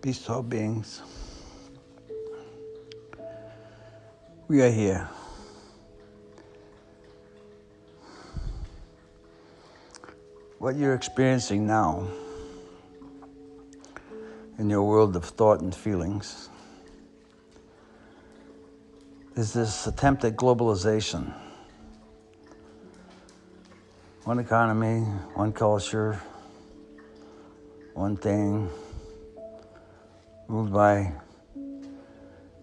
Peace to all beings. We are here. What you're experiencing now in your world of thought and feelings is this attempt at globalization. One economy, one culture, one thing, ruled by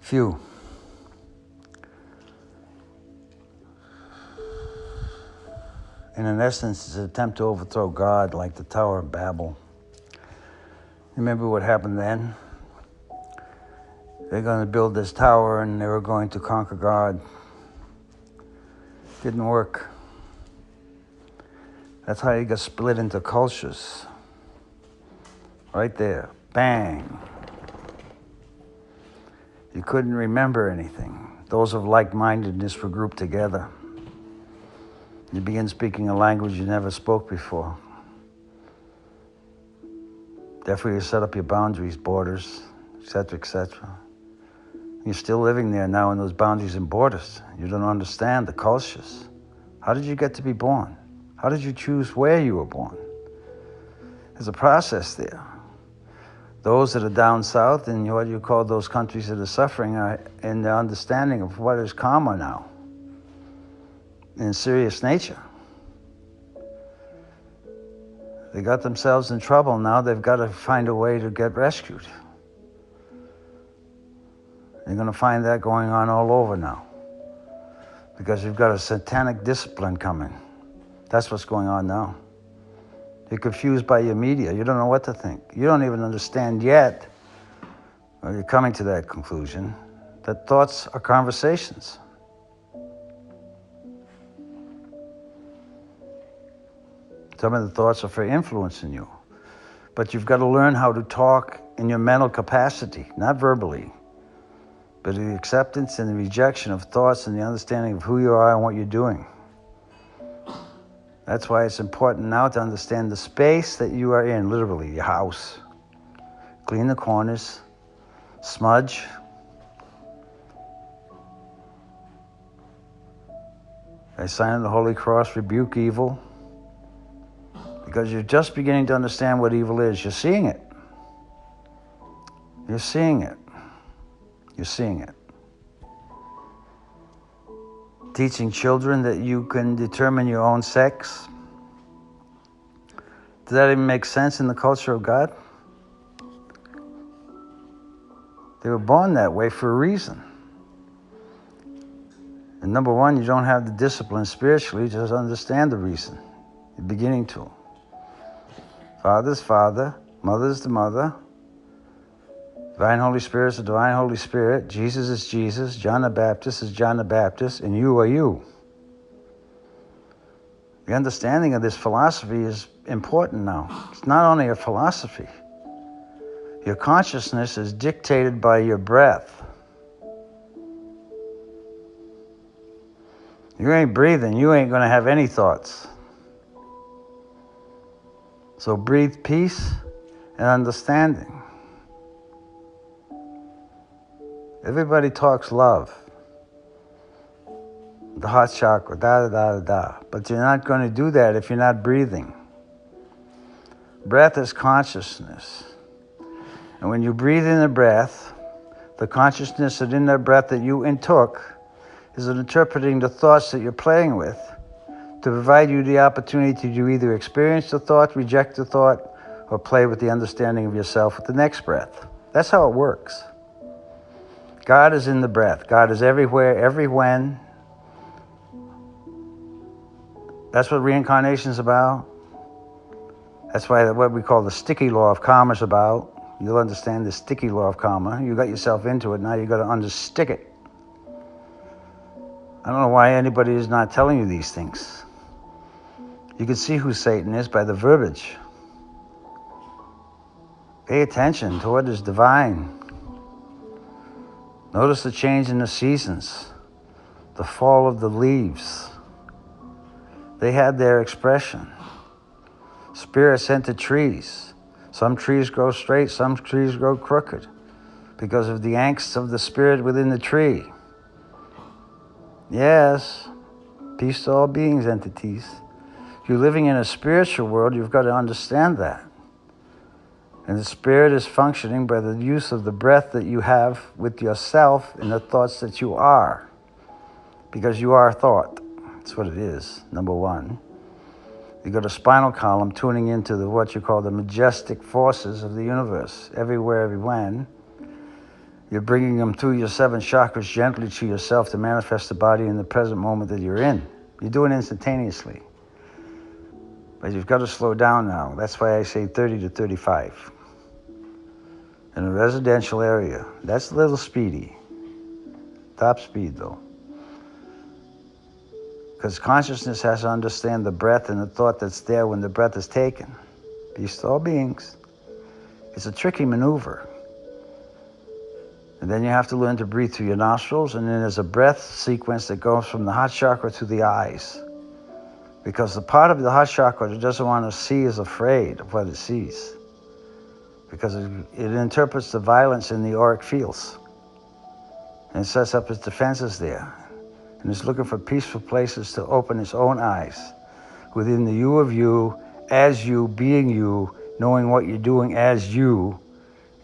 few. And in essence, it's an attempt to overthrow God like the Tower of Babel. Remember what happened then? They're going to build this tower and they were going to conquer God. Didn't work. That's how you got split into cultures. Right there. Bang. You couldn't remember anything. Those of like-mindedness were grouped together. You begin speaking a language you never spoke before. Therefore, you set up your boundaries, borders, etc., etc. You're still living there now in those boundaries and borders. You don't understand the cultures. How did you get to be born? How did you choose where you were born? There's a process there. Those that are down south in what you call those countries that are suffering are in the understanding of what is karma now, in serious nature. They got themselves in trouble now. They've got to find a way to get rescued. You're going to find that going on all over now because you've got a satanic discipline coming. That's what's going on now. You're confused by your media. You don't know what to think. You don't even understand yet, or you're coming to that conclusion, that thoughts are conversations. Some of the thoughts are for influencing you. But you've got to learn how to talk in your mental capacity, not verbally, but the acceptance and the rejection of thoughts and the understanding of who you are and what you're doing. That's why it's important now to understand the space that you are in, literally, your house. Clean the corners, smudge. By sign of the Holy Cross, rebuke evil. Because you're just beginning to understand what evil is. You're seeing it. You're seeing it. You're seeing it. Teaching children that you can determine your own sex. Does that even make sense in the culture of God? They were born that way for a reason. And number one, you don't have the discipline spiritually to understand the reason. You're beginning to. Father's Father, Mother's the Mother, Divine Holy Spirit is the Divine Holy Spirit, Jesus is Jesus, John the Baptist is John the Baptist, and you are you. The understanding of this philosophy is important now. It's not only a philosophy. Your consciousness is dictated by your breath. You ain't breathing, you ain't going to have any thoughts. So breathe peace and understanding. Everybody talks love. The heart chakra, da-da-da-da-da. But you're not going to do that if you're not breathing. Breath is consciousness. And when you breathe in the breath, the consciousness that in that breath that you intook is interpreting the thoughts that you're playing with to provide you the opportunity to either experience the thought, reject the thought, or play with the understanding of yourself with the next breath. That's how it works. God is in the breath. God is everywhere, every when. That's what reincarnation is about. That's why what we call the sticky law of karma is about. You'll understand the sticky law of karma. You got yourself into it, now you got to unstick it. I don't know why anybody is not telling you these things. You can see who Satan is by the verbiage. Pay attention to what is divine. Notice the change in the seasons, the fall of the leaves. They had their expression. Spirit sent to trees. Some trees grow straight, some trees grow crooked because of the angst of the spirit within the tree. Yes, peace to all beings, entities. If you're living in a spiritual world, you've got to understand that. And the spirit is functioning by the use of the breath that you have with yourself and the thoughts that you are. Because you are thought. That's what it is, number one. You've got a spinal column tuning into what you call the majestic forces of the universe. Everywhere, every when. You're bringing them through your 7 chakras gently to yourself to manifest the body in the present moment that you're in. You do it instantaneously. But you've got to slow down now. That's why I say 30 to 35. In a residential area. That's a little speedy. Top speed, though. Because consciousness has to understand the breath and the thought that's there when the breath is taken. Peace to all beings. It's a tricky maneuver. And then you have to learn to breathe through your nostrils, and then there's a breath sequence that goes from the heart chakra to the eyes. Because the part of the heart chakra that doesn't want to see is afraid of what it sees. Because it interprets the violence in the auric fields. And it sets up its defenses there. And it's looking for peaceful places to open its own eyes. Within the you of you, as you, being you, knowing what you're doing as you,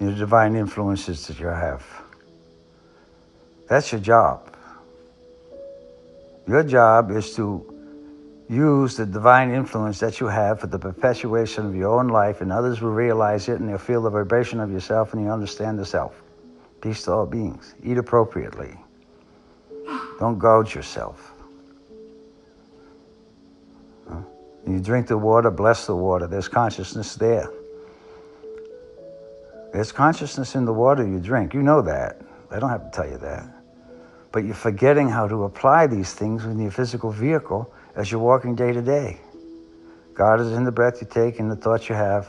and the divine influences that you have. That's your job. Your job is to use the divine influence that you have for the perpetuation of your own life, and others will realize it and they'll feel the vibration of yourself and you understand the self. Peace to all beings. Eat appropriately. Don't gouge yourself. You drink the water, bless the water. There's consciousness there. There's consciousness in the water you drink. You know that. I don't have to tell you that. But you're forgetting how to apply these things in your physical vehicle as you're walking day to day. God is in the breath you take and the thoughts you have.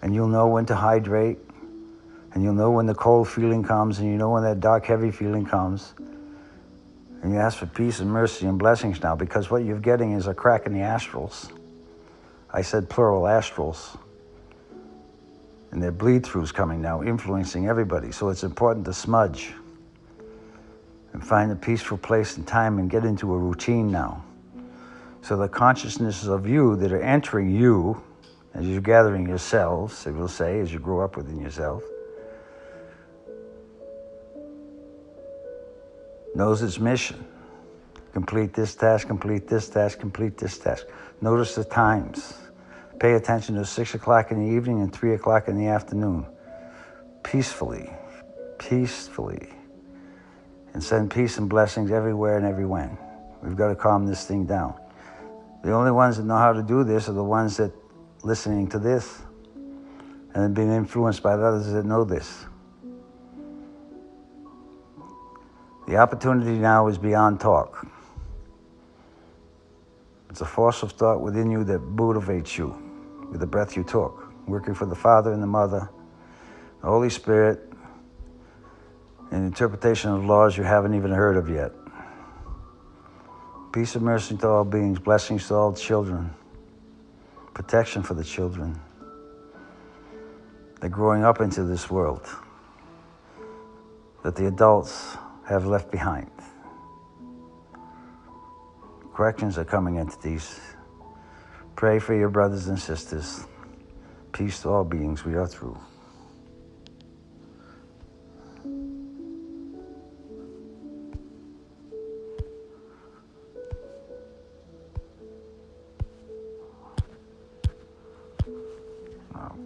And you'll know when to hydrate. And you'll know when the cold feeling comes, and you know when that dark, heavy feeling comes. And you ask for peace and mercy and blessings now, because what you're getting is a crack in the astrals. I said plural astrals. And there are bleed-throughs coming now, influencing everybody. So it's important to smudge and find a peaceful place and time and get into a routine now. So the consciousnesses of you that are entering you, as you're gathering yourselves, it will say, as you grow up within yourself, knows its mission. Complete this task, complete this task, complete this task. Notice the times. Pay attention to 6 o'clock in the evening and 3 o'clock in the afternoon. Peacefully, peacefully. And send peace and blessings everywhere and every when. We've got to calm this thing down. The only ones that know how to do this are the ones that listening to this and have been influenced by the others that know this. The opportunity now is beyond talk. It's a force of thought within you that motivates you with the breath you took, working for the Father and the Mother, the Holy Spirit, and interpretation of laws you haven't even heard of yet. Peace and mercy to all beings, blessings to all children, protection for the children. They're growing up into this world that the adults have left behind. Corrections are coming, entities. Pray for your brothers and sisters. Peace to all beings. We are through. Wow.